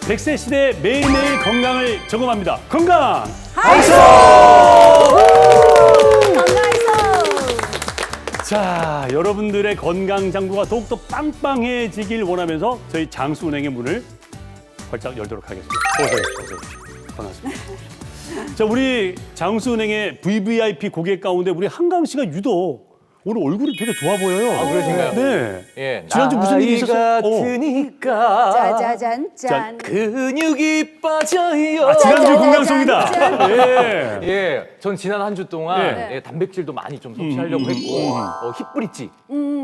100세 시대 매일매일 건강을 점검합니다. 건강! 하이소! 건강하이소! 자, 여러분들의 건강 장부가 더욱더 빵빵해지길 원하면서 저희 장수은행의 문을 활짝 열도록 하겠습니다. 어서 오십시오. 반갑습니다. 자, 우리 장수은행의 VVIP 고객 가운데 우리 한강 씨가 유독 오늘 얼굴이 되게 좋아 보여요. 아, 그러신가요? 네. 예. 지난주 무슨 일이 있었어요? 같으니까 짜자잔 짠. 근육이 빠져요. 아, 지난주 짜자잔, 공강송이다. 짠. 예. 예, 전 지난 한 주 동안 네. 예, 단백질도 많이 좀 섭취하려고 했고 힙브릿지.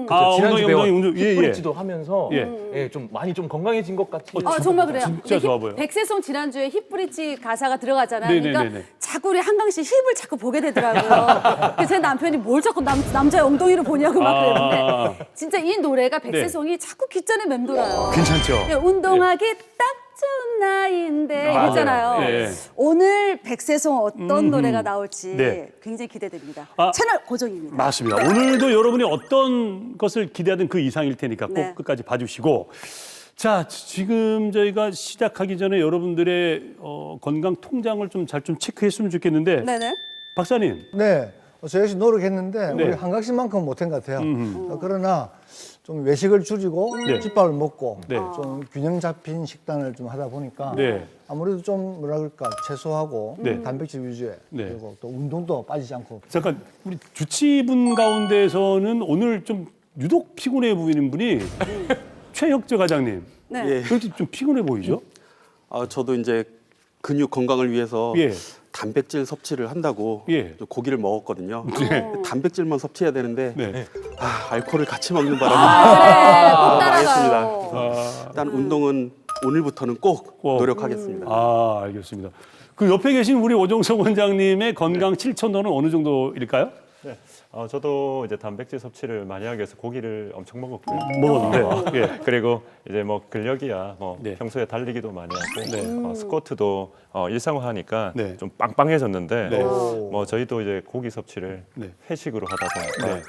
아, 지난주 엉덩이, 운동. 예, 예. 힙브릿지도 하면서 예. 예, 좀 많이 좀 건강해진 것 같이. 정말 그래요. 진짜 좋아 보여. 백세송 지난주에 힙브릿지 가사가 들어가잖아요. 네네네네. 그러니까 자꾸 우리 한강 씨 힙을 자꾸 보게 되더라고요. 그래서 제 남편이 뭘 자꾸 남자의 엉덩이를 보냐고 막 그랬는데 진짜 이 노래가 백세송이 자꾸 귓전에 맴돌아요. 괜찮죠? 예, 운동하기 딱 좋은 나이인데 맞아요. 있잖아요. 예. 오늘 백세송 어떤 노래가 나올지 네. 굉장히 기대됩니다. 아, 채널 고정입니다. 맞습니다. 오늘도 여러분이 어떤 것을 기대하든 그 이상일 테니까 꼭 네. 끝까지 봐주시고. 자, 지금 저희가 시작하기 전에 여러분들의 건강 통장을 좀 잘 좀 체크했으면 좋겠는데. 네네. 박사님. 네, 저 역시 노력했는데 네. 우리 한강씨만큼 못한 것 같아요. 그러나 좀 외식을 줄이고 네. 집밥을 먹고 네. 좀 균형 잡힌 식단을 좀 하다 보니까 네. 아무래도 좀 뭐라 그럴까 채소하고 네. 단백질 위주의 네. 그리고 또 운동도 빠지지 않고 잠깐, 우리 주치분 가운데서는 오늘 좀 유독 피곤해 보이는 분이 최혁재 과장님. 네. 예. 그렇게 좀 피곤해 보이죠? 저도 이제 근육 건강을 위해서 예. 단백질 섭취를 한다고 예. 좀 고기를 먹었거든요. 네. 단백질만 섭취해야 되는데 네. 알코올을 같이 먹는 바람에 그래, 꼭 망했습니다. 따라가요. 일단 운동은 오늘부터는 꼭 꼭. 노력하겠습니다. 아, 알겠습니다. 그 옆에 계신 우리 오종석 원장님의 건강 실천도는 어느 정도일까요? 네. 저도 이제 단백질 섭취를 많이 하기 위해서 고기를 엄청 먹었고요. 먹었는데. 예. 그리고 이제 뭐 근력이야 뭐 네. 평소에 달리기도 많이 하고 네. 스쿼트도 일상화하니까 네. 좀 빵빵해졌는데 네. 뭐 저희도 이제 고기 섭취를 네. 회식으로 하다 보니까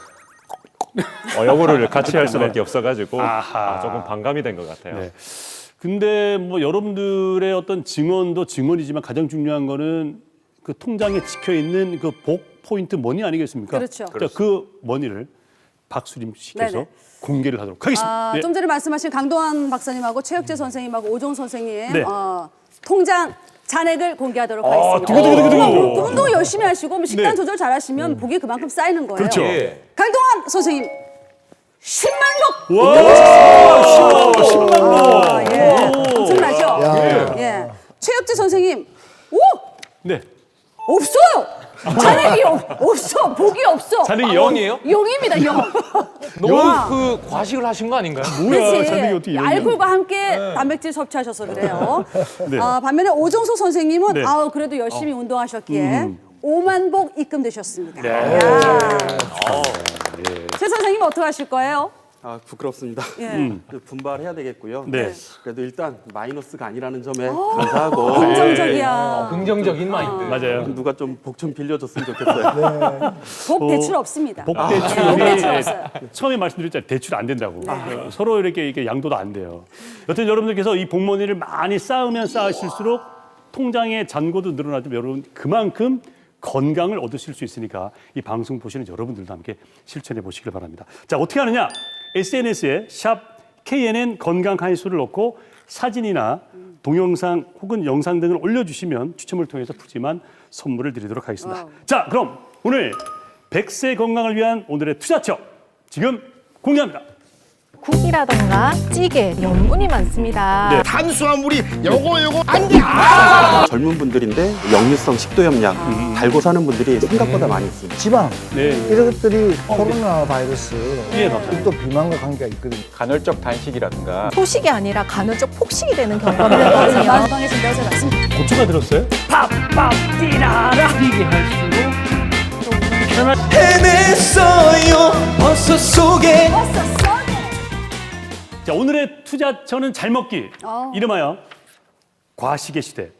네. 요거를 같이 할 수밖에 없어가지고 아하. 조금 반감이 된 것 같아요. 네. 근데 뭐 여러분들의 어떤 증언도 증언이지만 가장 중요한 거는 그 통장에 찍혀 있는 그 복 포인트 머니 아니겠습니까? 그렇죠. 자, 그 머니를 박수림 씨께서 네네. 공개를 하도록 하겠습니다. 예. 좀 전에 말씀하신 강동원 박사님하고 최혁재 선생님하고 오종 선생님 네. 통장 잔액을 공개하도록 하겠습니다. 두구두구두구두구. 운동 열심히 하시고 뭐 식단 네. 조절 잘하시면 복이 그만큼 쌓이는 거예요. 그렇죠. 예. 강동원 선생님 10만 복. 와, 10만 아, 원. 예. 엄청나죠? 야. 예. 최혁재 선생님 오 네. 없어요. 잔액이 없어. 복이 없어. 잔액이 영이에요? 영입니다. 영. 너무 와. 그 과식을 하신 거 아닌가요? 뭐야, 잔액이 어떻게 영이에요? 알코올과 함께 단백질 섭취하셔서 그래요. 네. 반면에 오정석 선생님은 네. 그래도 열심히 운동하셨기에 5만 복 입금되셨습니다. 네. 야. 최 선생님 어떻게 하실 거예요? 부끄럽습니다. 예. 분발해야 되겠고요. 네. 그래도 일단 마이너스가 아니라는 점에 감사하고 긍정적이야. 긍정적인 마인드. 맞아요. 누가 좀 복 좀 빌려줬으면 좋겠어요. 복 대출 없습니다. 복 복 대출이 대출 없어요. 처음에 말씀드렸잖아요. 대출 안 된다고. 서로 이렇게 양도도 안 돼요. 여튼 여러분들께서 이 복머니를 많이 쌓으면 쌓으실수록 통장의 잔고도 늘어나지만 여러분 그만큼 건강을 얻으실 수 있으니까 이 방송 보시는 여러분들도 함께 실천해 보시길 바랍니다. 자, 어떻게 하느냐? SNS에 샵 KNN 건강 한수를 넣고 사진이나 동영상 혹은 영상 등을 올려주시면 추첨을 통해서 푸짐한 선물을 드리도록 하겠습니다. 와우. 자, 그럼 오늘 100세 건강을 위한 오늘의 투자처 지금 공개합니다. 국이라던가 찌개, 염분이 많습니다. 네. 탄수화물이 요거 안 돼. 젊은 분들인데 역류성 식도염약 달고 사는 분들이 생각보다 많이 있습니다. 지방 네. 이런 것들이 코로나 바이러스 예, 맞아요. 또 비만과 관계가 있거든요. 간헐적 단식이라든가 소식이 아니라 간헐적 폭식이 되는 경우가 많거든요. 건강해진다고 제가 말씀드렸습니다. 고추가 들었어요? 팍팍 뛰라라 뛰게 할수록 해냈어요 버섯 속에. 자, 오늘의 투자처는 잘 먹기. 이름하여 과식의 시대.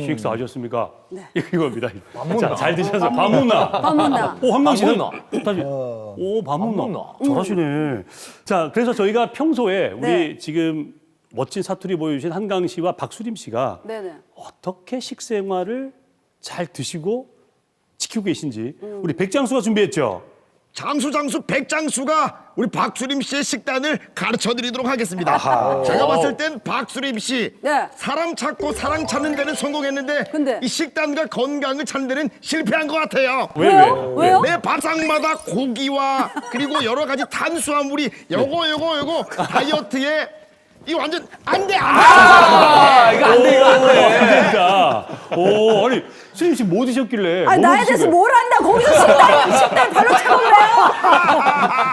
식사 하셨습니까? 네. 이겁니다. 자, 잘 드셔서 밥 먹나? 밥 먹나? 오, 한강 씨는 밥 다시. 오, 밥 먹나? 먹나? 잘하시네. 자, 그래서 저희가 평소에 우리 네. 지금 멋진 사투리 보여주신 한강 씨와 박수림 씨가 네네. 어떻게 식생활을 잘 드시고 지키고 계신지 우리 백장수가 준비했죠. 장수 백장수가 우리 박수림 씨의 식단을 가르쳐 드리도록 하겠습니다. 제가 봤을 땐 박수림 씨 네. 사람 찾고 사랑 찾는 데는 성공했는데 근데? 이 식단과 건강을 찾는 데는 실패한 것 같아요. 왜요? 매 밥상마다 고기와 그리고 여러 가지 탄수화물이 요거 다이어트에 이 완전 안 돼. 이거 안 돼, 이거 안 돼. 진짜. 오, 아니 수림 씨 뭐 드셨길래? 아니, 뭐 나에 대해서 드신 거예요? 뭘 안다. 거기서 식단 발로 차고 그래요.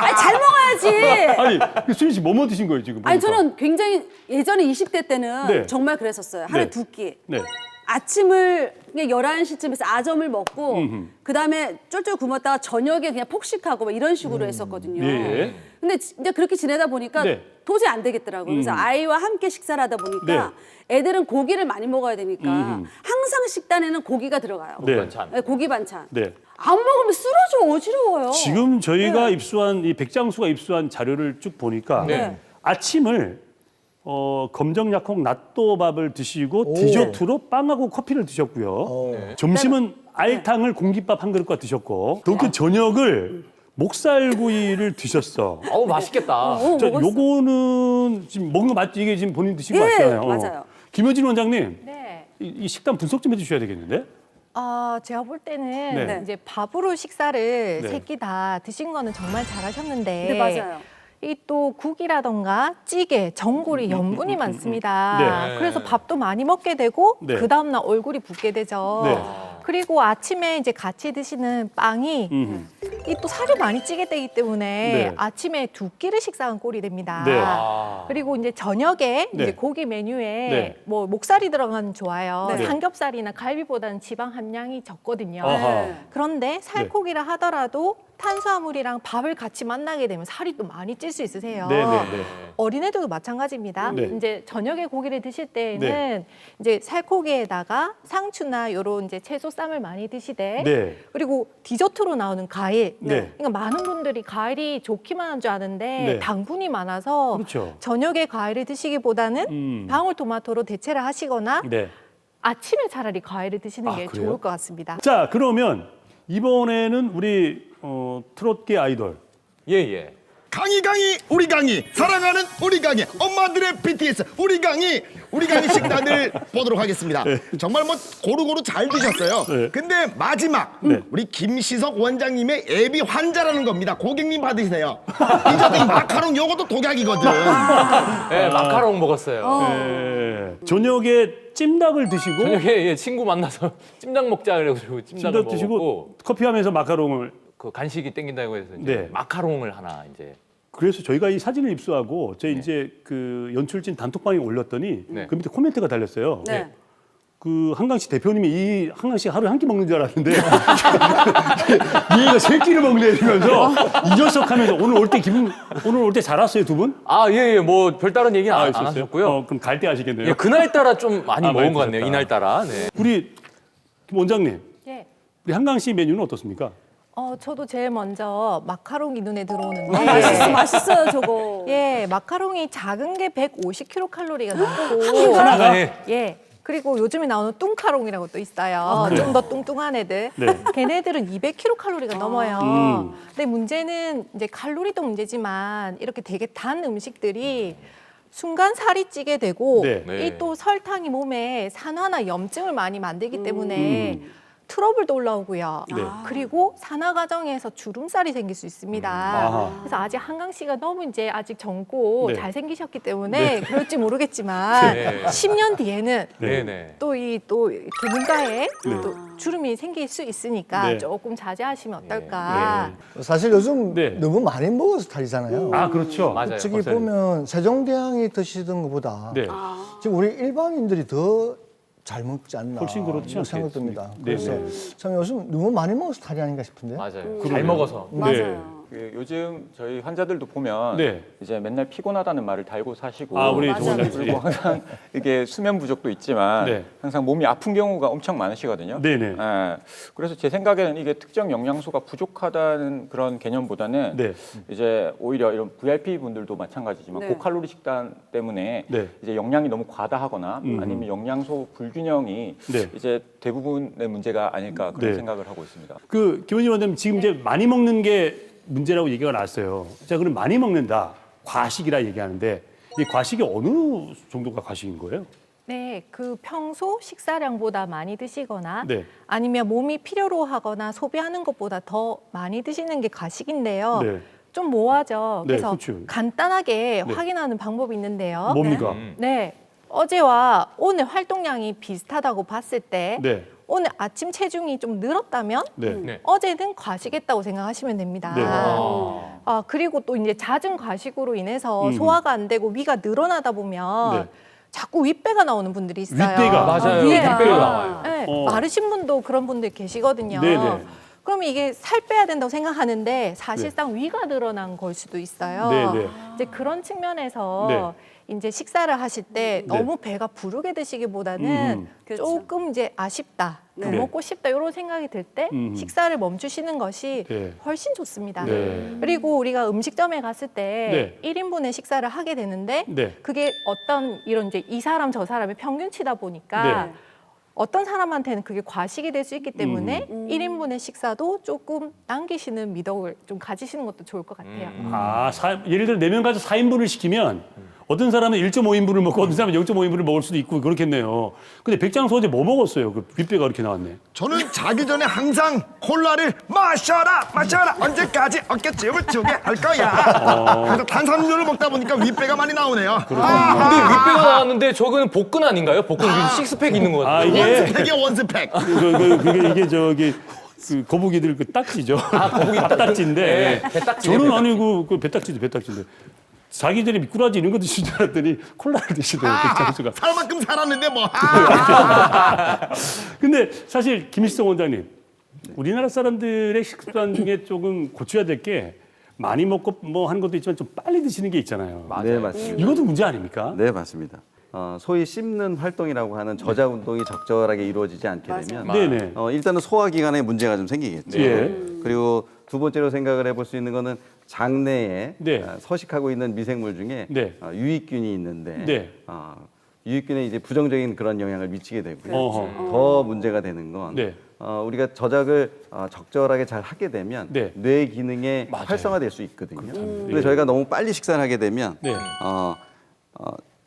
아니, 잘 먹어야지. 아니 수림 씨 뭐 드신 거예요 지금? 아니, 보니까? 저는 굉장히 예전에 20대 때는 네. 정말 그랬었어요. 하루에 네. 2끼. 네. 아침을 그냥 11시쯤에서 아점을 먹고 그다음에 쫄쫄 굶었다가 저녁에 그냥 폭식하고 막 이런 식으로 했었거든요. 예. 근데 이제 그렇게 지내다 보니까 네. 도저히 안 되겠더라고요. 그래서 아이와 함께 식사를 하다 보니까 애들은 고기를 많이 먹어야 되니까 항상 식단에는 고기가 들어가요. 네. 반찬. 네, 고기 반찬. 네. 안 먹으면 쓰러져 어지러워요. 지금 저희가 네. 입수한 이 백장수가 입수한 자료를 쭉 보니까 네. 아침을 검정약콩 낫또밥을 드시고 디저트로 빵하고 커피를 드셨고요. 점심은 알탕을 공깃밥 한 그릇과 드셨고 또 그 저녁을 목살구이를 드셨어. 어우, 맛있겠다. 자, 먹었어. 요거는 지금 먹은 거 맞지? 이게 지금 본인 드신 거 예, 맞잖아요. 맞아요. 김효진 원장님, 네. 이 식단 분석 좀 해주셔야 되겠는데? 제가 볼 때는 네. 이제 밥으로 식사를 네. 세 끼 다 드신 거는 정말 잘하셨는데 네, 맞아요. 이 또 국이라던가 찌개, 전골이 염분이 많습니다. 네. 그래서 밥도 많이 먹게 되고 네. 그 다음날 얼굴이 붓게 되죠. 네. 그리고 아침에 이제 같이 드시는 빵이 이 또 살이 많이 찌게 되기 때문에 네. 아침에 2끼를 식사한 꼴이 됩니다. 네. 그리고 이제 저녁에 네. 이제 고기 메뉴에 네. 뭐 목살이 들어가면 좋아요. 네. 삼겹살이나 갈비보다는 지방 함량이 적거든요. 아하. 그런데 살코기라 하더라도 탄수화물이랑 밥을 같이 만나게 되면 살이 또 많이 찔 수 있으세요. 네, 네, 네. 어린애들도 마찬가지입니다. 네. 이제 저녁에 고기를 드실 때에는 네. 이제 살코기에다가 상추나 요런 이제 채소 쌈을 많이 드시되 네. 그리고 디저트로 나오는 과일. 네. 그러니까 많은 분들이 과일이 좋기만 한 줄 아는데 네. 당분이 많아서 그렇죠. 저녁에 과일을 드시기보다는 방울토마토로 대체를 하시거나 네. 아침에 차라리 과일을 드시는 아, 게 그래요? 좋을 것 같습니다. 자, 그러면 이번에는 우리 트롯계 아이돌 예. 강희 우리 강희 사랑하는 우리 강희 엄마들의 BTS 우리 강희 식단을 보도록 하겠습니다. 정말 뭐 고루고루 잘 드셨어요. 네. 근데 마지막 네. 우리 김시석 원장님의 예비 환자라는 겁니다. 고객님 받으세요. 이제 이 마카롱 요것도 독약이거든. 네, 마카롱 먹었어요. 네. 저녁에 찜닭을 드시고 저녁에 친구 만나서 찜닭 먹자 그래가지고 찜닭을 찜닭 드시고 먹었고 커피하면서 마카롱을 그 간식이 땡긴다고 해서 이제 네. 마카롱을 하나 이제 그래서 저희가 이 사진을 입수하고 저희 이제 그 연출진 단톡방에 올렸더니 네. 그 밑에 코멘트가 달렸어요. 네. 그 한강 씨 대표님이 이 한강 씨 하루에 한 끼 먹는 줄 알았는데 얘가 세 끼를 먹네 이러면서 이 녀석 하면서 오늘 올 때 잘 왔어요 두 분? 예. 뭐 별다른 얘기는 안 있었어요? 하셨고요. 그럼 갈 때 하시겠네요. 예, 그날따라 좀 많이 아, 먹은 많이 것 같네요. 드셨다. 이날따라. 네. 우리 김 원장님, 예. 우리 한강 씨 메뉴는 어떻습니까? 저도 제일 먼저 마카롱이 눈에 들어오는데 맛있어요, 저거. 예, 마카롱이 작은 게 150kcal가 넘고 하나가 예. 그리고 요즘에 나오는 뚱카롱이라고 또 있어요. 그래요? 좀 더 뚱뚱한 애들. 네. 걔네들은 200kcal가 넘어요. 근데 문제는 이제 칼로리도 문제지만 이렇게 되게 단 음식들이 순간 살이 찌게 되고 네. 네. 이 또 설탕이 몸에 산화나 염증을 많이 만들기 때문에 트러블도 올라오고요. 네. 그리고 산화 과정에서 주름살이 생길 수 있습니다. 아하. 그래서 아직 한강 씨가 너무 이제 아직 젊고 네. 잘 생기셨기 때문에 그럴지 모르겠지만 네. 10년 뒤에는 네네. 또 눈가에 또 주름이 생길 수 있으니까 네. 조금 자제하시면 어떨까. 사실 요즘 네. 너무 많이 먹어서 탈이잖아요. 아 그렇죠. 맞아요. 솔직히 박사님. 보면 세종대왕이 드시던 것보다 네. 지금 우리 일반인들이 더 잘 먹지 않나 훨씬 그렇지 이런 생각 않겠습니까? 듭니다. 네, 그래서 네. 참 요즘 너무 많이 먹어서 탈이 아닌가 싶은데. 맞아요. 잘 먹어서. 맞아요. 그 요즘 저희 환자들도 보면 네. 이제 맨날 피곤하다는 말을 달고 사시고 아, 우리 맞아요. 조 원장님. 그리고 항상 이게 수면 부족도 있지만 네. 항상 몸이 아픈 경우가 엄청 많으시거든요. 네네. 예, 그래서 제 생각에는 이게 특정 영양소가 부족하다는 그런 개념보다는 네. 이제 오히려 이런 VIP 분들도 마찬가지지만 네. 고칼로리 식단 때문에 네. 이제 영양이 너무 과다하거나 아니면 영양소 불균형이 네. 이제 대부분의 문제가 아닐까 그런 네. 생각을 하고 있습니다. 그 김원희 원장님 지금 이제 많이 먹는 게 문제라고 얘기가 나왔어요. 자, 그럼 많이 먹는다. 과식이라 얘기하는데 이 과식이 어느 정도가 과식인 거예요? 네, 그 평소 식사량보다 많이 드시거나 네. 아니면 몸이 필요로 하거나 소비하는 것보다 더 많이 드시는 게 과식인데요. 네. 좀 모호하죠. 네, 그래서 그렇죠. 간단하게 네. 확인하는 방법이 있는데요. 뭡니까? 네, 어제와 오늘 활동량이 비슷하다고 봤을 때 네. 오늘 아침 체중이 좀 늘었다면 네. 네. 어제는 과식했다고 생각하시면 됩니다. 네. 아, 그리고 또 이제 잦은 과식으로 인해서 소화가 안 되고 위가 늘어나다 보면 네. 자꾸 윗배가 나오는 분들이 있어요. 윗배가? 맞아요. 네. 윗배가 나와요. 네, 어. 마르신 분도 그런 분들 계시거든요. 네네. 그럼 이게 살 빼야 된다고 생각하는데 사실상 위가 늘어난 걸 수도 있어요. 네네. 이제 그런 측면에서 이제 식사를 하실 때 네. 너무 배가 부르게 드시기보다는 그렇죠. 조금 이제 아쉽다, 더 네. 먹고 싶다 이런 생각이 들 때 식사를 멈추시는 것이 네. 훨씬 좋습니다. 네. 그리고 우리가 음식점에 갔을 때 네. 1인분의 식사를 하게 되는데 네. 그게 어떤 이런 이제 이 사람 저 사람의 평균치다 보니까 네. 어떤 사람한테는 그게 과식이 될 수 있기 때문에 1인분의 식사도 조금 남기시는 미덕을 좀 가지시는 것도 좋을 것 같아요. 아, 예를 들어 4명 가서 4인분을 시키면 어떤 사람은 1.5인분을 먹고 어떤 사람은 0.5인분을 먹을 수도 있고 그렇겠네요. 근데 백장수 어제 뭐 먹었어요? 그 윗배가 이렇게 나왔네. 저는 자기 전에 항상 콜라를 마셔라 언제까지 어깨춤을 추게 할 거야. 그래서 탄산음료를 먹다 보니까 윗배가 많이 나오네요. 근데 윗배가 나왔는데 저거는 복근 아닌가요? 복근 식스팩 있는 것 같아요. 아, 이게 원스펙이야 원스펙. 이게 저기 그 거북이들 그 딱지죠. 거북이 딱지인데. 네, 배딱지네, 저는 아니고 그 배딱지인데. 자기 전에 미꾸라지 이런 거 드시는 줄 알았더니 콜라를 드시더라고요. 백장수가. 살 만큼 살았는데 뭐. 근데 사실 김일성 원장님, 우리나라 사람들의 식습관 중에 조금 고쳐야 될 게 많이 먹고 뭐 하는 것도 있지만 좀 빨리 드시는 게 있잖아요. 네, 맞습니다. 이것도 문제 아닙니까? 네, 맞습니다. 소위 씹는 활동이라고 하는 저작 운동이 적절하게 이루어지지 않게 되면 네네. 일단은 소화기관에 문제가 좀 생기겠죠. 예. 그리고 두 번째로 생각을 해볼 수 있는 거는 장내에 네. 서식하고 있는 미생물 중에 네. 유익균이 있는데 네. 유익균에 이제 부정적인 그런 영향을 미치게 되고요. 어허. 더 문제가 되는 건 네. 우리가 저작을 적절하게 잘 하게 되면 네. 뇌 기능에 맞아요. 활성화될 수 있거든요. 근데 예. 저희가 너무 빨리 식사를 하게 되면 네.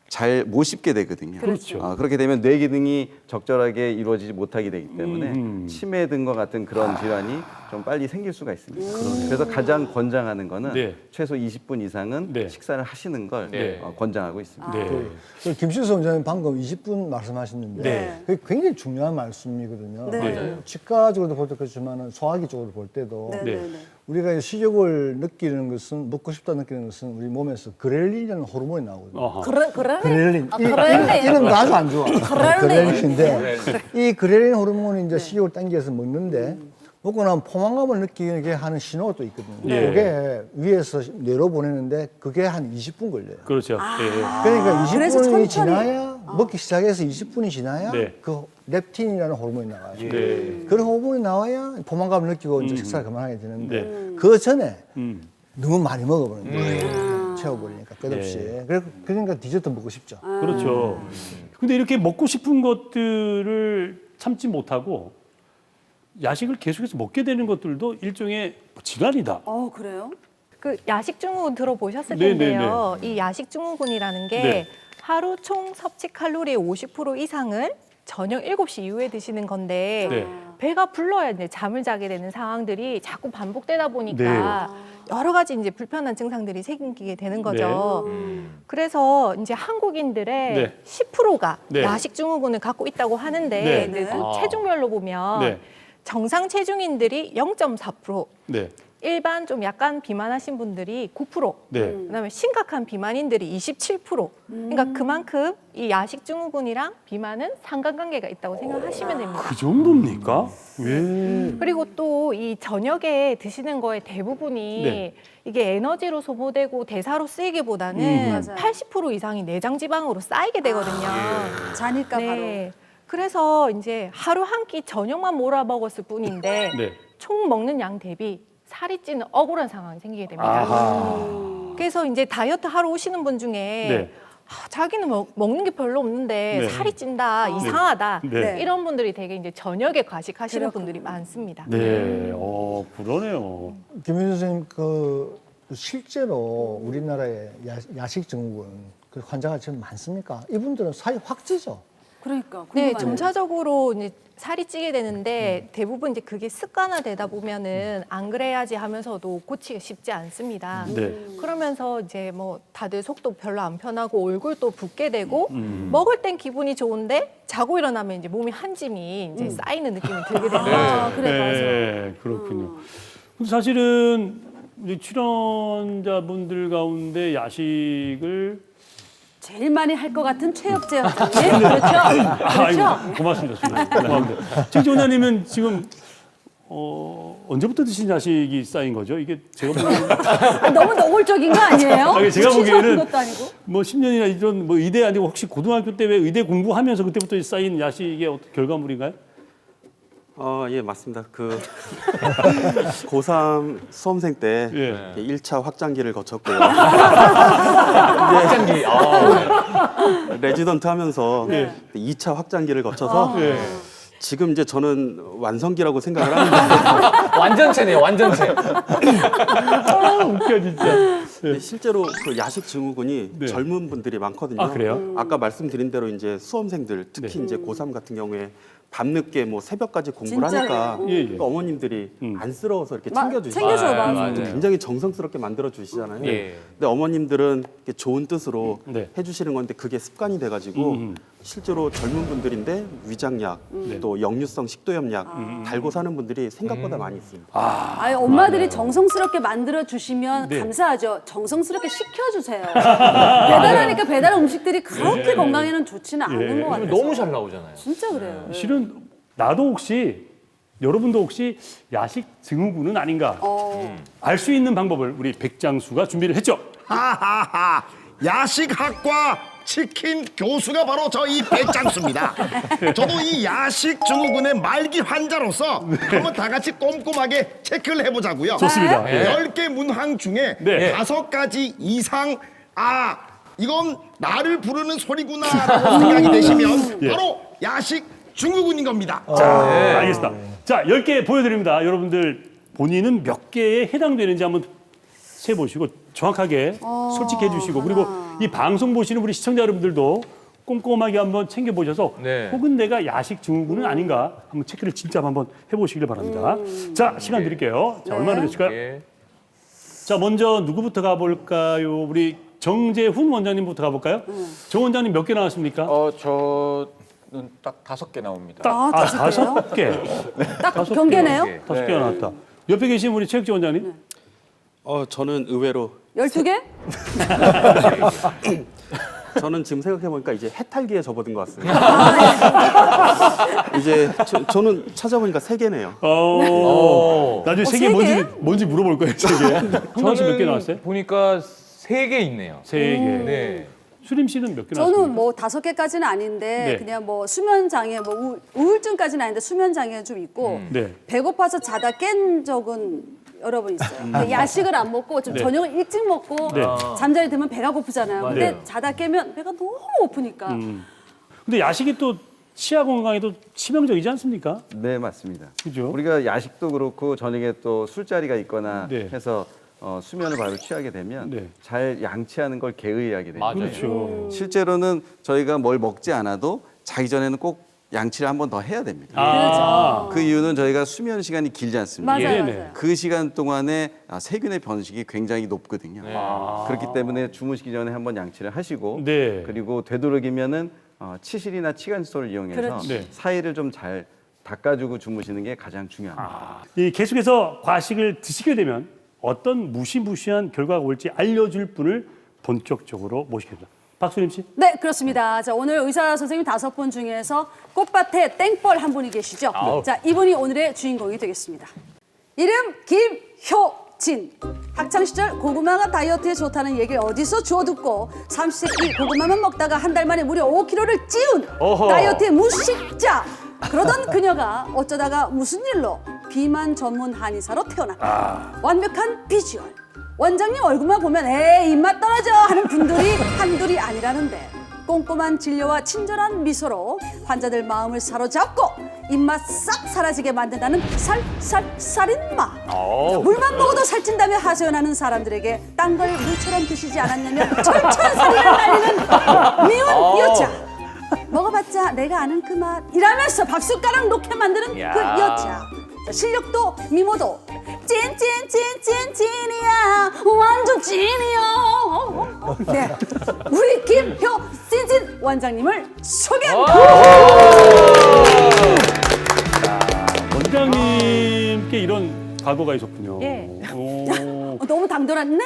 잘 못 씹게 되거든요. 그렇죠. 그렇게 되면 뇌 기능이 적절하게 이루어지지 못하게 되기 때문에 치매 등과 같은 그런 질환이 좀 빨리 생길 수가 있습니다. 그래서 가장 권장하는 거는 네. 최소 20분 이상은 네. 식사를 하시는 걸 네. 권장하고 있습니다. 네. 김실수 원장님 방금 20분 말씀하셨는데 네. 그게 굉장히 중요한 말씀이거든요. 네. 맞아요. 치과적으로도 볼 때 그렇지만 소화기 쪽으로 볼 때도 네. 우리가 식욕을 느끼는 것은 먹고 싶다 느끼는 것은 우리 몸에서 그렐린이라는 호르몬이 나오거든요. 어허. 그렐린. 그렐린. 이름도 아주 안 좋아. 그렐린. 그렐린인데 이 그렐린 호르몬이 이제 식욕을 당겨서 먹는데 먹고 나면 포만감을 느끼게 하는 신호가 또 있거든요. 예. 그게 위에서 뇌로 보내는데 그게 한 20분 걸려요. 그렇죠. 예. 그러니까 그래서 20분이 천천히. 지나야 먹기 시작해서 20분이 지나야 네. 그 렙틴이라는 호르몬이 나와요. 네. 그런 호르몬이 나와야 포만감을 느끼고 이제 식사를 그만하게 되는데 네. 그 전에 너무 많이 먹어버리는 거예요. 채워버리니까 끝없이. 그러니까 디저트 먹고 싶죠. 그렇죠. 근데 이렇게 먹고 싶은 것들을 참지 못하고 야식을 계속해서 먹게 되는 것들도 일종의 질환이다. 그래요? 그 야식 증후군 들어보셨을 네, 텐데요. 이 야식 증후군이라는 게 네. 하루 총 섭취 칼로리의 50% 이상을 저녁 7시 이후에 드시는 건데 네. 배가 불러야 이제 잠을 자게 되는 상황들이 자꾸 반복되다 보니까 여러 가지 이제 불편한 증상들이 생기게 되는 거죠. 그래서 이제 한국인들의 네. 10%가 네. 야식 증후군을 갖고 있다고 하는데 네. 이제 또 체중별로 보면 네. 정상 체중인들이 0.4%, 네. 일반 좀 약간 비만하신 분들이 9%, 네. 그다음에 심각한 비만인들이 27%. 그러니까 그만큼 이 야식 증후군이랑 비만은 상관관계가 있다고 생각하시면 됩니다. 그 정도입니까? 왜? 그리고 또 이 저녁에 드시는 거의 대부분이 네. 이게 에너지로 소모되고 대사로 쓰이기보다는 맞아요. 80% 이상이 내장 지방으로 쌓이게 되거든요. 자니까 네. 그래서 이제 하루 한 끼 저녁만 몰아 먹었을 뿐인데 네. 총 먹는 양 대비 살이 찌는 억울한 상황이 생기게 됩니다. 아하. 그래서 이제 다이어트 하러 오시는 분 중에 네. 자기는 먹는 게 별로 없는데 네. 살이 찐다, 이상하다 네. 이런 분들이 되게 이제 저녁에 과식하시는 그렇군요. 분들이 많습니다. 네. 그러네요. 김윤 선생님, 그 실제로 우리나라의 야식 증후군 그 환자가 지금 많습니까? 이분들은 살이 확 찌죠. 그러니까 네, 궁금하네요. 점차적으로 이제 살이 찌게 되는데 대부분 이제 그게 습관화되다 보면은 안 그래야지 하면서도 고치기 쉽지 않습니다. 네. 그러면서 이제 뭐 다들 속도 별로 안 편하고 얼굴도 붓게 되고 먹을 땐 기분이 좋은데 자고 일어나면 이제 몸이 한 짐이 이제 쌓이는 느낌이 들게 됩니다. 아, 그래 맞아. 네, 그렇군요. 근데 사실은 우리 출연자분들 가운데 야식을 제일 많이 할 것 같은 최혁재 원장님. 그렇죠? 그렇죠? 아이고, 고맙습니다. 고맙습니다. 최지 원장님은 지금 언제부터 드신 야식이 쌓인 거죠? 이게 제가 보기에는 너무 노골적인 거 아니에요? 아니, 제가 추천하는 보기에는 것도 아니고. 뭐 10년이나 이런 뭐 의대 아니고 혹시 고등학교 때 왜 의대 공부하면서 그때부터 쌓인 야식의 어떤 결과물인가요? 예, 맞습니다. 그 고3 수험생 때 예. 1차 확장기를 거쳤고요. 확장기. 레지던트 하면서 네. 2차 확장기를 거쳐서 예. 지금 이제 저는 완성기라고 생각을 하는데 완전체네요, 완전체. 웃겨 진짜. 근데 실제로 그 야식 증후군이 네. 젊은 분들이 많거든요. 아, 그래요? 아까 말씀드린 대로 이제 수험생들 특히 네. 이제 고3 같은 경우에 밤늦게 뭐 새벽까지 공부를 진짜요? 하니까 예, 예. 그 어머님들이 안쓰러워서 이렇게 챙겨주시죠. 챙겨줘요, 아, 맞아. 맞아요. 굉장히 정성스럽게 만들어 주시잖아요. 예. 근데 어머님들은 이렇게 좋은 뜻으로 네. 해주시는 건데 그게 습관이 돼가지고 실제로 젊은 분들인데 위장약, 또 역류성 식도염약 달고 사는 분들이 생각보다 많이 있습니다. 아니, 엄마들이 정성스럽게 만들어 주시면 네. 감사하죠. 정성스럽게 시켜주세요. 배달하니까 배달 음식들이 그렇게 건강에는 좋지는 않은 것 같아요. 너무 잘 나오잖아요. 진짜 그래요. 실은 나도 혹시 여러분도 혹시 야식 증후군은 아닌가 알 수 있는 방법을 우리 백장수가 준비를 했죠. 하하하 야식학과 치킨 교수가 바로 저 이 백장수입니다. 저도 이 야식 증후군의 말기 환자로서 한번 다 같이 꼼꼼하게 체크를 해보자고요. 좋습니다. 네. 예. 10개 문항 중에 네. 5가지 이상 이건 나를 부르는 소리구나라고 생각이 되시면 예. 바로 야식 증후군인 겁니다. 자, 알겠습니다. 자, 10개 보여드립니다. 여러분들 본인은 몇 개에 해당되는지 한번 세보시고 정확하게 솔직해 주시고 그리고 이 방송 보시는 우리 시청자 여러분들도 꼼꼼하게 한번 챙겨보셔서 네. 혹은 내가 야식 증후군은 아닌가 한번 체크를 진짜 한번 해보시길 바랍니다. 자, 시간 드릴게요. 자, 얼마나 되실까요? 예. 자, 먼저 누구부터 가볼까요? 우리 정재훈 원장님부터 가볼까요? 정 원장님 몇 개 나왔습니까? 저는 딱 5개 나옵니다. 아, 다섯 개요? 5개. 딱 경계네요? 개. 5개가 나왔다. 옆에 계신 우리 최혁재 원장님? 저는 의외로 12개? 저는 지금 생각해보니까 이제 해탈기에 접어든 것 같습니다. 이제 저는 찾아보니까 3개네요. 나중에 세 개 세 뭔지 물어볼 거예요, 세 개. 홍당 씨몇 개 나왔어요? 보니까 3개 있네요. 세 개. 네. 수림 씨는 몇 개 나왔습니까? 저는 뭐 5개까지는 아닌데 네. 그냥 뭐 수면 장애, 뭐 우울증까지는 아닌데 수면 장애 좀 있고 네. 배고파서 자다 깬 적은 여러 번 있어요. 근데 야식을 안 먹고 좀 네. 저녁을 일찍 먹고 네. 잠자리 들면 배가 고프잖아요. 근데 네. 자다 깨면 배가 너무 고프니까. 근데 야식이 또 치아 건강에도 치명적이지 않습니까? 네, 맞습니다. 그죠? 우리가 야식도 그렇고 저녁에 또 술자리가 있거나 네. 해서 수면을 바로 취하게 되면 네. 잘 양치하는 걸 게을리하게 됩니다. 맞아요. 그렇죠. 실제로는 저희가 뭘 먹지 않아도 자기 전에는 꼭 양치를 한 번 더 해야 됩니다. 아, 그 이유는 저희가 수면 시간이 길지 않습니다. 맞아요, 네네. 맞아요. 그 시간 동안에 세균의 변식이 굉장히 높거든요. 네. 그렇기 때문에 주무시기 전에 한번 양치를 하시고 네. 그리고 되도록이면은 치실이나 치간칫솔을 이용해서 그렇지. 네. 사이를 좀 잘 닦아주고 주무시는 게 가장 중요합니다. 이 계속해서 과식을 드시게 되면 어떤 무시무시한 결과가 올지 알려줄 분을 본격적으로 모시겠습니다. 박수림 씨. 네, 그렇습니다. 자, 오늘 의사 선생님 5분 중에서 꽃밭에 땡벌 한 분이 계시죠? 자, 이분이 오늘의 주인공이 되겠습니다. 이름 김효진. 학창시절 고구마가 다이어트에 좋다는 얘기를 어디서 주워 듣고 30세 고구마만 먹다가 한 달 만에 무려 5kg를 찌운 다이어트의 무식자. 그러던 그녀가 어쩌다가 무슨 일로 비만 전문 한의사로 태어났다. 완벽한 비주얼. 원장님 얼굴만 보면 에이 입맛 떨어져 하는 분들이 한둘이 아니라는데 꼼꼼한 진료와 친절한 미소로 환자들 마음을 사로잡고 입맛 싹 사라지게 만든다는 살인 맛. 물만 먹어도 살찐다며 하소연하는 사람들에게 딴 걸 물처럼 드시지 않았냐며 철천살인을 날리는 미운 여자. 먹어봤자 내가 아는 그 맛 이라면서 밥숟가락 놓게 만드는 그 여자. 자, 실력도 미모도 찐이야 완전 찐이야. 네, 우리 김효진 원장님을 소개합니다. 원장님께 이런 과거가 있었군요. 예. 너무 당돌했네.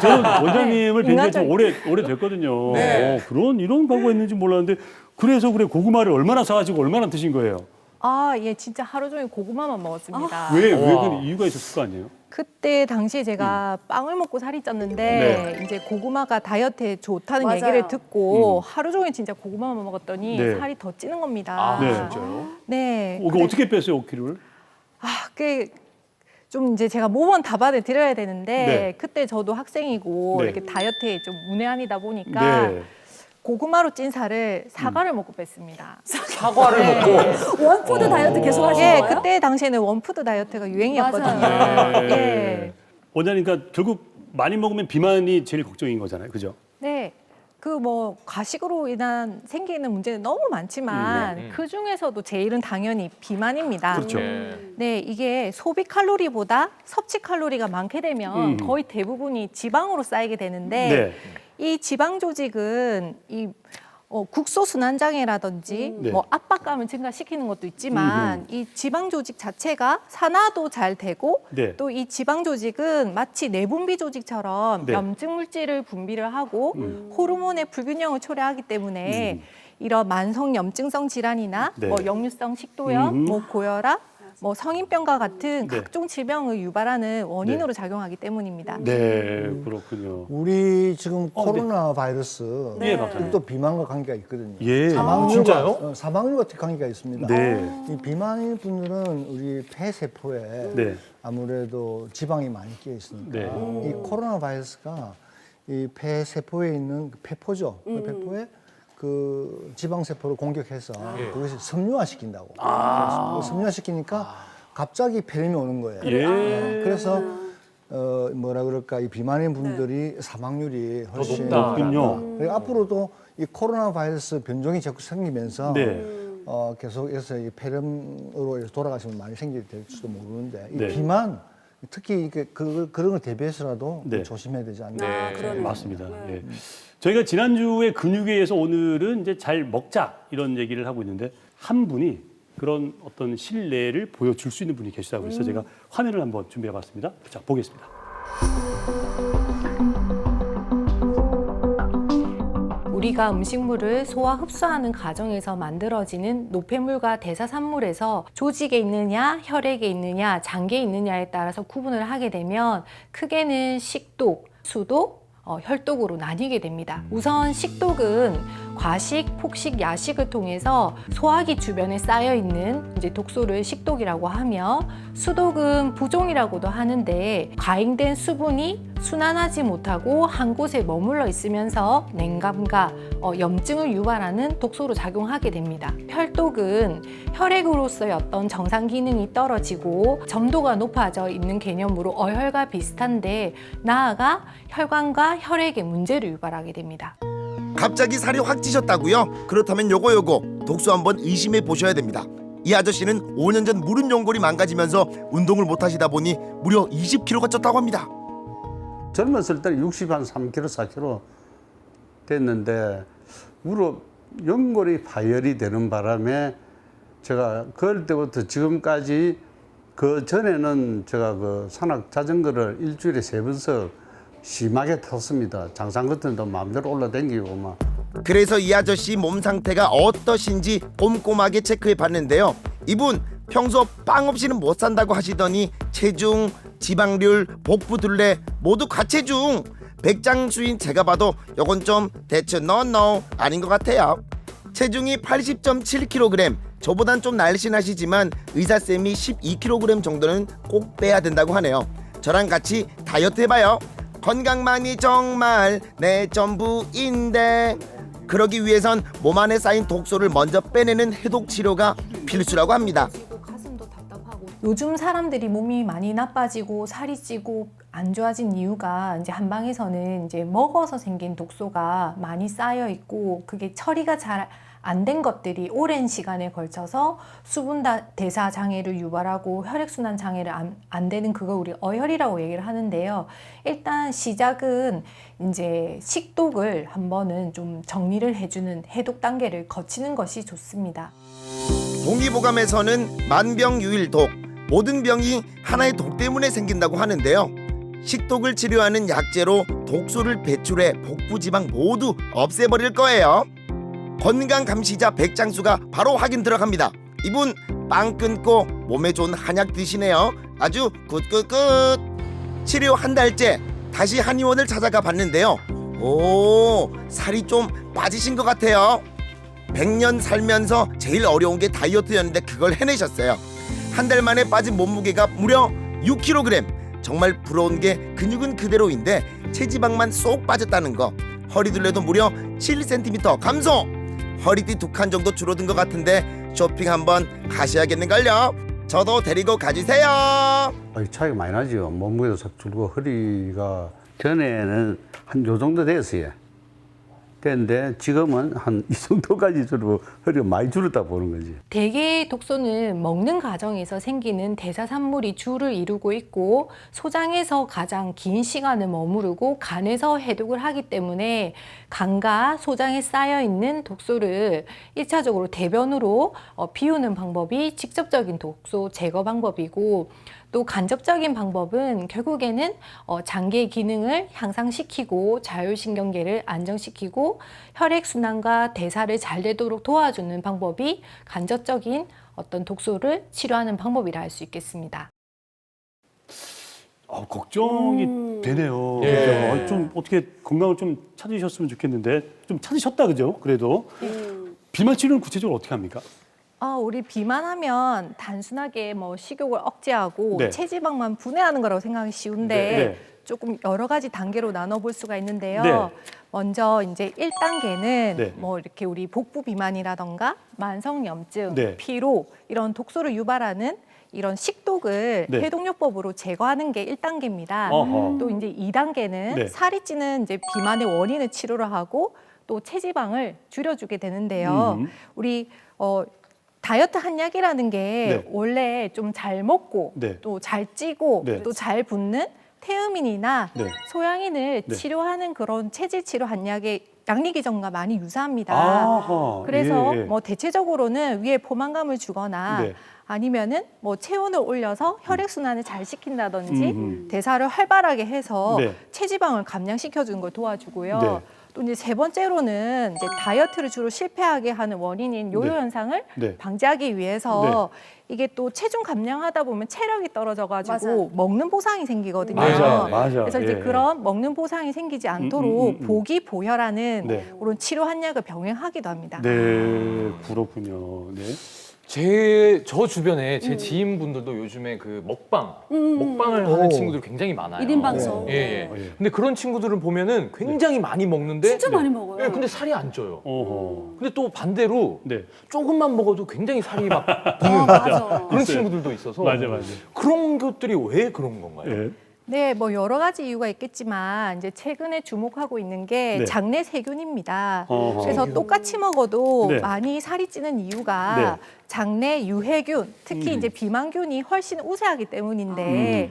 저는 원장님을 뵌 지 좀 인간적인. 오래 됐거든요. 이런 과거가 있는지 몰랐는데 그래서 고구마를 얼마나 사가지고 얼마나 드신 거예요? 아, 예, 진짜 하루 종일 고구마만 먹었습니다. 왜 그 이유가 있었을 거 아니에요? 그때 당시에 제가 빵을 먹고 살이 쪘는데 네. 이제 고구마가 다이어트에 좋다는 맞아요. 얘기를 듣고 하루 종일 진짜 고구마만 먹었더니 네. 살이 더 찌는 겁니다. 네. 진짜요? 네. 이거 어떻게 뺐어요, 5kg를? 그게 좀 이제 제가 모범 답안을 드려야 되는데 네. 그때 저도 학생이고 네. 이렇게 다이어트에 좀 문외한이다 보니까 네. 고구마로 찐 살을 사과를 먹고 뺐습니다. 사과를 먹고. 원푸드 다이어트 계속 하신 예, 거예요? 그때 당시에는 원푸드 다이어트가 유행이었거든요. 맞아요. 예. 원장님, 그러니까 결국 많이 먹으면 비만이 제일 걱정인 거잖아요, 그죠? 네. 그 뭐 과식으로 인한 생기는 문제는 너무 많지만 그 중에서도 제일은 당연히 비만입니다. 그렇죠. 네, 이게 소비 칼로리보다 섭취 칼로리가 많게 되면 거의 대부분이 지방으로 쌓이게 되는데 네. 이 지방 조직은 이 국소 순환장애라든지 네. 뭐 압박감을 증가시키는 것도 있지만 이 지방 조직 자체가 산화도 잘 되고 네. 또 이 지방 조직은 마치 내분비 조직처럼 네. 염증 물질을 분비를 하고 호르몬의 불균형을 초래하기 때문에 이런 만성 염증성 질환이나 네. 뭐 역류성 식도염, 뭐 고혈압, 뭐 성인병과 같은 네. 각종 질병을 유발하는 원인으로 작용하기 때문입니다. 네, 그렇군요. 우리 지금 코로나 바이러스 예, 박사님. 또 비만과 관계가 있거든요. 예. 진짜요? 사망률과 관계가 있습니다. 네. 이 비만인 분들은 우리 폐 세포에 네. 아무래도 지방이 많이 끼어 있으니까 네. 이 코로나 바이러스가 이 폐 세포에 있는 그 폐포죠. 그 폐포에 그 지방 세포를 공격해서 그것을 섬유화시킨다고. 그래서 섬유화시키니까 갑자기 폐렴이 오는 거예요. 예. 그래서 뭐라 그럴까 이 비만인 분들이 사망률이 훨씬 높군요. 그리고 앞으로도 이 코로나 바이러스 변종이 자꾸 생기면서 네. 계속해서 이 폐렴으로 돌아가시면 많이 생기게 될지도 모르는데 이 네. 비만 특히 이게 그런 걸 대비해서라도 네. 조심해야 되지 않나. 맞습니다. 예. 저희가 지난주에 근육에서 오늘은 이제 잘 먹자 이런 얘기를 하고 있는데 한 분이 그런 어떤 신뢰를 보여줄 수 있는 분이 계시다고 해서 제가 화면을 한번 준비해봤습니다. 자, 보겠습니다. 우리가 음식물을 소화 흡수하는 과정에서 만들어지는 노폐물과 대사산물에서 조직에 있느냐, 혈액에 있느냐, 장기에 있느냐에 따라서 구분을 하게 되면 크게는 식독, 수독, 혈독으로 나뉘게 됩니다. 우선 식독은 과식, 폭식, 야식을 통해서 소화기 주변에 쌓여 있는 이제 독소를 식독이라고 하며 수독은 부종이라고도 하는데 과잉된 수분이 순환하지 못하고 한 곳에 머물러 있으면서 냉감과 염증을 유발하는 독소로 작용하게 됩니다. 혈독은 혈액으로서의 어떤 정상 기능이 떨어지고 점도가 높아져 있는 개념으로 어혈과 비슷한데 나아가 혈관과 혈액에 문제를 유발하게 됩니다. 갑자기 살이 확 찌셨다고요? 그렇다면 요거 독소 한번 의심해 보셔야 됩니다. 이 아저씨는 5년 전 무릎 연골이 망가지면서 운동을 못 하시다 보니 무려 20kg가 쪘다고 합니다. 젊었을 때는 63kg, 4kg 됐는데 무릎 연골이 파열이 되는 바람에 제가 그럴 때부터 지금까지 그 전에는 제가 그 산악 자전거를 일주일에 3번씩 심하게 탔습니다. 장산 같은 데 마음대로 올라다니고 막. 그래서 이 아저씨 몸 상태가 어떠신지 꼼꼼하게 체크해 봤는데요. 이분 평소 빵 없이는 못 산다고 하시더니 체중, 지방률, 복부 둘레 모두 과체중. 백장수인 제가 봐도 요건 좀 대체 no 아닌 것 같아요. 체중이 80.7kg, 저보단 좀 날씬하시지만 의사쌤이 12kg 정도는 꼭 빼야 된다고 하네요. 저랑 같이 다이어트 해봐요. 건강만이 정말 내 전부인데 그러기 위해선 몸 안에 쌓인 독소를 먼저 빼내는 해독 치료가 필수라고 합니다. 가슴도 답답하고. 요즘 사람들이 몸이 많이 나빠지고 살이 찌고 안 좋아진 이유가 이제 한방에서는 이제 먹어서 생긴 독소가 많이 쌓여 있고 그게 처리가 잘 안 된 것들이 오랜 시간에 걸쳐서 수분 대사 장애를 유발하고 혈액순환 장애를 안 되는 그걸 우리 어혈이라고 얘기를 하는데요. 일단 시작은 이제 식독을 한번은 좀 정리를 해주는 해독 단계를 거치는 것이 좋습니다. 동의보감에서는 만병유일독, 모든 병이 하나의 독 때문에 생긴다고 하는데요. 식독을 치료하는 약재로 독소를 배출해 복부 지방 모두 없애버릴 거예요. 건강 감시자 백장수가 바로 확인 들어갑니다. 이분 빵 끊고 몸에 좋은 한약 드시네요. 아주 굿굿굿. 치료 한 달째 다시 한의원을 찾아가 봤는데요. 오, 살이 좀 빠지신 것 같아요. 100년 살면서 제일 어려운 게 다이어트였는데 그걸 해내셨어요. 한 달 만에 빠진 몸무게가 무려 6kg. 정말 부러운 게 근육은 그대로인데 체지방만 쏙 빠졌다는 거. 허리둘레도 무려 7cm 감소. 허리띠 2칸 정도 줄어든 것 같은데 쇼핑 한번 가셔야겠는걸요. 저도 데리고 가주세요. 차이가 많이 나죠. 몸무게도 싹 줄고 허리가 전에는 한 요 정도 됐어요. 근데 지금은 한 이 정도까지 줄고 허리가 많이 줄었다 보는 거지. 대개 독소는 먹는 과정에서 생기는 대사산물이 주를 이루고 있고 소장에서 가장 긴 시간을 머무르고 간에서 해독을 하기 때문에 간과 소장에 쌓여 있는 독소를 1차적으로 대변으로 비우는 방법이 직접적인 독소 제거 방법이고 또 간접적인 방법은 결국에는 장기의 기능을 향상시키고 자율신경계를 안정시키고 혈액순환과 대사를 잘 되도록 도와주는 방법이 간접적인 어떤 독소를 치료하는 방법이라 할 수 있겠습니다. 걱정이 되네요. 예. 그죠? 좀 어떻게 건강을 좀 찾으셨으면 좋겠는데 좀 찾으셨다 그죠? 그래도 비만 치료는 구체적으로 어떻게 합니까? 우리 비만하면 단순하게 뭐 식욕을 억제하고 네. 체지방만 분해하는 거라고 생각하기 쉬운데 네. 조금 여러 가지 단계로 나눠볼 수가 있는데요. 네. 먼저 이제 1단계는 네. 뭐 이렇게 우리 복부 비만이라던가 만성염증, 네. 피로 이런 독소를 유발하는 이런 식독을 네. 해독요법으로 제거하는 게 1단계입니다. 어허. 또 이제 2단계는 네. 살이 찌는 이제 비만의 원인을 치료를 하고 또 체지방을 줄여주게 되는데요. 우리 다이어트 한약이라는 게 네. 원래 좀 잘 먹고 네. 또 잘 찌고 네. 또 잘 붓는 태음인이나 네. 소양인을 네. 치료하는 그런 체질 치료 한약의 양리기전과 많이 유사합니다. 아하, 그래서 예, 예. 뭐 대체적으로는 위에 포만감을 주거나 네. 아니면은 뭐 체온을 올려서 혈액 순환을 잘 시킨다든지 대사를 활발하게 해서 네. 체지방을 감량시켜 주는 걸 도와주고요. 네. 또 이제 세 번째로는 이제 다이어트를 주로 실패하게 하는 원인인 요요 네. 현상을 네. 방지하기 위해서 이게 또 체중 감량하다 보면 체력이 떨어져가지고 맞아요. 먹는 보상이 생기거든요. 맞아. 그래서 이제 예. 그런 먹는 보상이 생기지 않도록 보기 보혈하는 네. 그런 치료 한약을 병행하기도 합니다. 네, 그렇군요. 네. 저 주변에 제 지인분들도 요즘에 그 먹방을 하는 친구들이 굉장히 많아요. 1인 방송. 예. 근데 그런 친구들을 보면은 굉장히 많이 먹는데 진짜 많이 먹어요. 예, 근데 살이 안 쪄요. 어허. 근데 또 반대로 네. 조금만 먹어도 굉장히 살이 막 붙는 맞아. 그런 친구들도 있어서 맞아. 그런 것들이 왜 그런 건가요? 예. 네, 뭐 여러 가지 이유가 있겠지만 이제 최근에 주목하고 있는 게 네. 장내 세균입니다. 어허. 그래서 똑같이 먹어도 네. 많이 살이 찌는 이유가 네. 장내 유해균, 특히 이제 비만균이 훨씬 우세하기 때문인데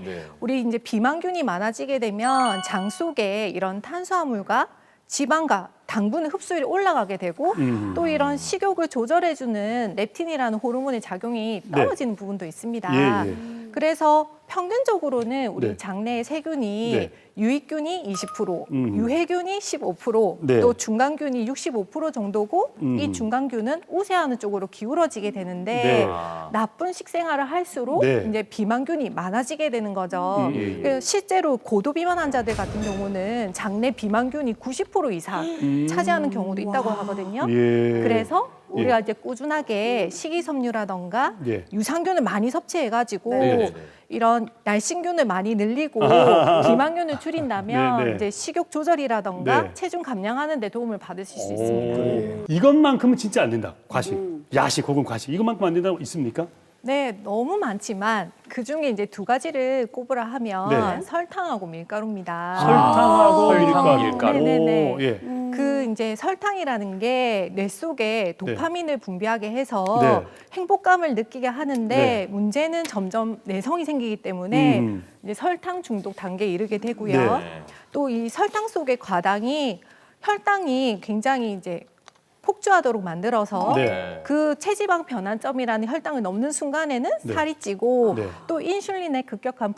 네. 우리 이제 비만균이 많아지게 되면 장 속에 이런 탄수화물과 지방과 당분의 흡수율이 올라가게 되고 또 이런 식욕을 조절해주는 렙틴이라는 호르몬의 작용이 떨어지는 부분도 있습니다. 그래서 평균적으로는 우리 네. 장내의 세균이 네. 유익균이 20%, 유해균이 15%, 네. 또 중간균이 65% 정도고 이 중간균은 우세하는 쪽으로 기울어지게 되는데 네. 나쁜 식생활을 할수록 네. 이제 비만균이 많아지게 되는 거죠. 그래서 실제로 고도 비만 환자들 같은 경우는 장내 비만균이 90% 이상 차지하는 경우도 있다고 하거든요. 예. 그래서 우리가 이제 꾸준하게 식이섬유라던가 예. 유산균을 많이 섭취해가지고 네네네. 이런 날씬균을 많이 늘리고 비만균을 줄인다면 네네. 이제 식욕 조절이라던가 네. 체중 감량하는 데 도움을 받으실 수 있습니다. 이것만큼은 진짜 안 된다. 과식, 야식 혹은 과식 이것만큼 안 된다고 있습니까? 네, 너무 많지만 그 중에 이제 두 가지를 꼽으라 하면 네. 설탕하고 밀가루입니다. 설탕하고 설탕, 밀가루. 밀가루. 네네네. 오, 예. 그 이제 설탕이라는 게 뇌 속에 도파민을 분비하게 해서 네. 행복감을 느끼게 하는데 네. 문제는 점점 내성이 생기기 때문에 음. 이제 설탕 중독 단계에 이르게 되고요. 네. 또 이 설탕 속의 과당이 혈당이 굉장히 이제 폭주하도록 만들어서 네. 그 체지방 변환점이라는 혈당을 넘는 순간에는 네. 살이 찌고 네. 또 인슐린의 급격한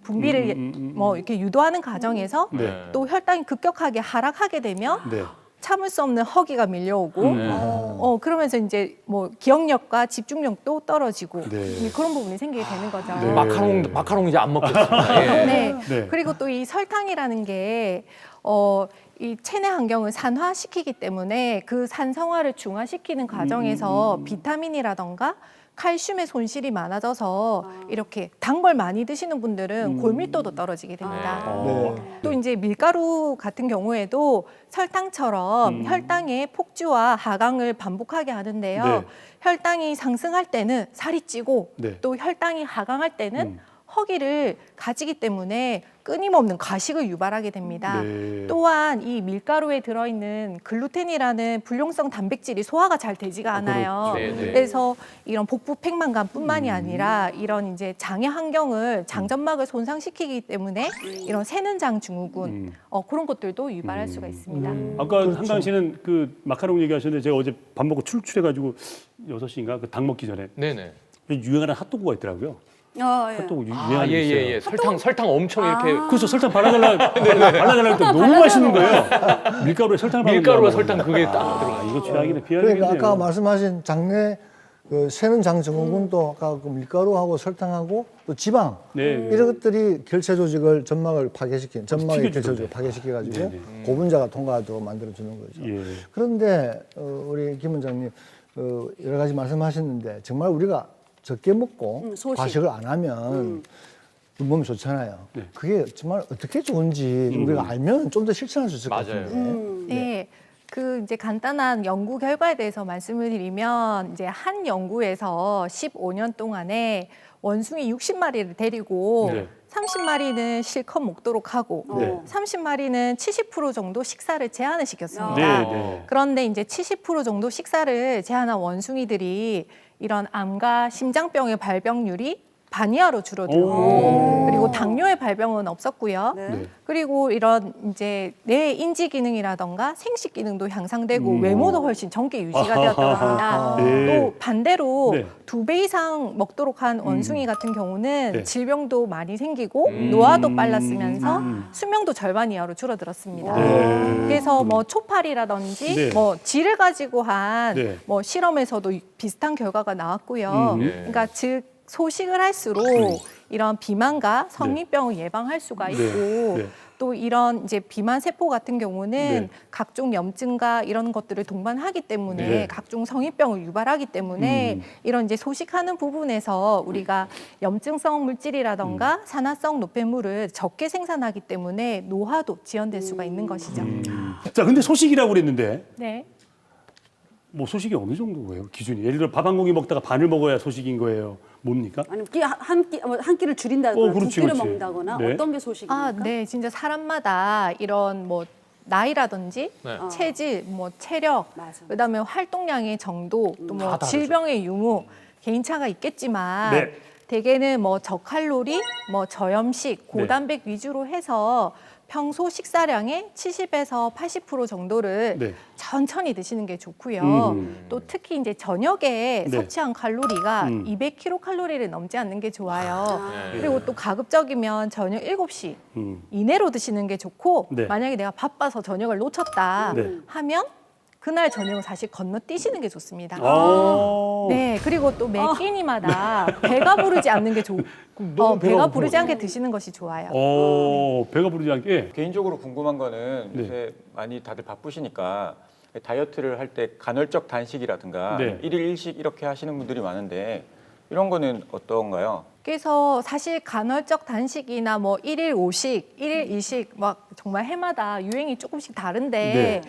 분비를 뭐 이렇게 유도하는 과정에서 네. 또 혈당이 급격하게 하락하게 되면 네. 참을 수 없는 허기가 밀려오고 그러면서 이제 뭐 기억력과 집중력도 떨어지고 네. 이제 그런 부분이 생기게 되는 거죠. 네. 마카롱 이제 안 먹겠습니다. 예. 네. 네. 그리고 또 이 설탕이라는 게 이 체내 환경을 산화시키기 때문에 그 산성화를 중화시키는 과정에서 비타민이라던가 칼슘의 손실이 많아져서 이렇게 단 걸 많이 드시는 분들은 골밀도도 떨어지게 됩니다. 네. 또 이제 밀가루 같은 경우에도 설탕처럼 혈당의 폭주와 하강을 반복하게 하는데요. 네. 혈당이 상승할 때는 살이 찌고 네. 또 혈당이 하강할 때는 허기를 가지기 때문에 끊임없는 과식을 유발하게 됩니다. 네. 또한 이 밀가루에 들어있는 글루텐이라는 불용성 단백질이 소화가 잘 되지가 않아요. 그렇죠. 네, 네. 그래서 이런 복부 팽만감뿐만이 아니라 이런 이제 장의 환경을 장점막을 손상시키기 때문에 이런 새는장 증후군 그런 것들도 유발할 수가 있습니다. 아까 한강 씨는 그 마카롱 얘기하셨는데 제가 어제 밥 먹고 출출해가지고 6시인가 그 닭 먹기 전에 네. 유행하는 핫도그가 있더라고요. 예. 핫도그 유행하는 게 있어요. 예. 설탕 엄청 이렇게 그래서 설탕 발라달라고 했더니 너무 맛있는 거예요. 밀가루에 설탕을 밀가루와 발라달라고. 설탕 그게 딱 들어가. 이거 최악이네. 그러니까 비하겠네요. 아까 말씀하신 장내 그 새는 장 증후군도 아까 그 밀가루하고 설탕하고 또 지방 네. 이런 것들이 결체 조직을 점막을 파괴시킨 점막의 튀겨주죠. 결체 조직을 파괴시켜 가지고 네, 네. 고분자가 통과하도록 만들어 주는 거죠. 예. 그런데 우리 김 원장님 여러 가지 말씀하셨는데 정말 우리가 적게 먹고 소식. 과식을 안 하면 몸이 좋잖아요. 그게 정말 어떻게 좋은지 우리가 알면 좀 더 실천할 수 있을 것 맞아요. 같은데. 네. 그 이제 간단한 연구 결과에 대해서 말씀을 드리면 이제 한 연구에서 15년 동안에 원숭이 60마리를 데리고 네. 30마리는 실컷 먹도록 하고 네. 30마리는 70% 정도 식사를 제한을 시켰습니다. 네. 그런데 이제 70% 정도 식사를 제한한 원숭이들이 이런 암과 심장병의 발병률이 반 이하로 줄어들고 그리고 당뇨의 발병은 없었고요. 네. 그리고 이런 이제 뇌 인지 기능이라던가 생식 기능도 향상되고 외모도 훨씬 젊게 유지가 되었다고 합니다. 네. 또 반대로 네. 2배 이상 먹도록 한 원숭이 같은 경우는 네. 질병도 많이 생기고 노화도 빨랐으면서 수명도 절반 이하로 줄어들었습니다. 그래서 뭐 초파리라든지 네. 뭐 쥐를 가지고 한 네. 뭐 실험에서도 비슷한 결과가 나왔고요. 그러니까 즉 소식을 할수록 이런 비만과 성인병을 예방할 수가 있고 네. 또 이런 이제 비만 세포 같은 경우는 네. 각종 염증과 이런 것들을 동반하기 때문에 네. 각종 성인병을 유발하기 때문에 이런 이제 소식하는 부분에서 우리가 염증성 물질이라던가 산화성 노폐물을 적게 생산하기 때문에 노화도 지연될 수가 있는 것이죠. 자, 근데 소식이라고 그랬는데 네. 뭐 소식이 어느 정도예요? 기준이. 예를 들어 밥 한 공기 먹다가 반을 먹어야 소식인 거예요. 뭡니까? 아니면 한 끼를 줄인다거나 그렇지, 두 끼를 그렇지. 먹는다거나 네. 어떤 게 소식입니까? 네, 진짜 사람마다 이런 뭐 나이라든지 네. 체질, 뭐 체력, 맞아. 그다음에 활동량의 정도, 또 뭐 다 다르죠. 질병의 유무 개인차가 있겠지만 네. 대개는 뭐 저칼로리, 뭐 저염식, 고단백 위주로 해서 평소 식사량의 70에서 80% 정도를 네. 천천히 드시는 게 좋고요. 또 특히 이제 저녁에 네. 섭취한 칼로리가 200kcal를 넘지 않는 게 좋아요. 그리고 또 가급적이면 저녁 7시 이내로 드시는 게 좋고 네. 만약에 내가 바빠서 저녁을 놓쳤다 네. 하면 그날 저녁은 사실 건너뛰시는 게 좋습니다. 아. 네, 그리고 또 매 끼니마다 배가 부르지 않는 게 배가 부르지 않게 드시는 것이 좋아요. 배가 부르지 않게. 개인적으로 궁금한 거는 네. 요새 많이 다들 바쁘시니까 다이어트를 할 때 간헐적 단식이라든가 네. 일일 일식 이렇게 하시는 분들이 많은데 이런 거는 어떤가요? 그래서 사실 간헐적 단식이나 뭐 일일 5식, 일일 2식 막 정말 해마다 유행이 조금씩 다른데 네.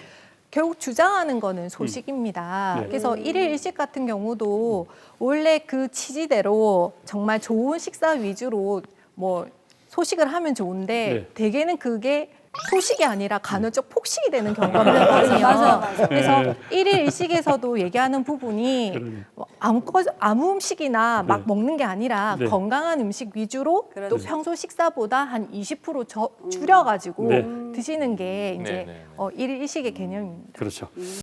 결국 주장하는 거는 소식입니다. 네. 그래서 일일 일식 같은 경우도 원래 그 취지대로 정말 좋은 식사 위주로 뭐 소식을 하면 좋은데 네. 대개는 그게 소식이 아니라 간헐적 폭식이 되는 경우가 많거든요. 맞아. 그래서 네. 일일 일식에서도 얘기하는 부분이 뭐 아무 음식이나 막 네. 먹는 게 아니라 네. 건강한 음식 위주로 또 그렇죠. 평소 식사보다 한 20% 줄여가지고 네. 드시는 게 이제 네, 네, 네. 일일 일식의 개념입니다. 그렇죠.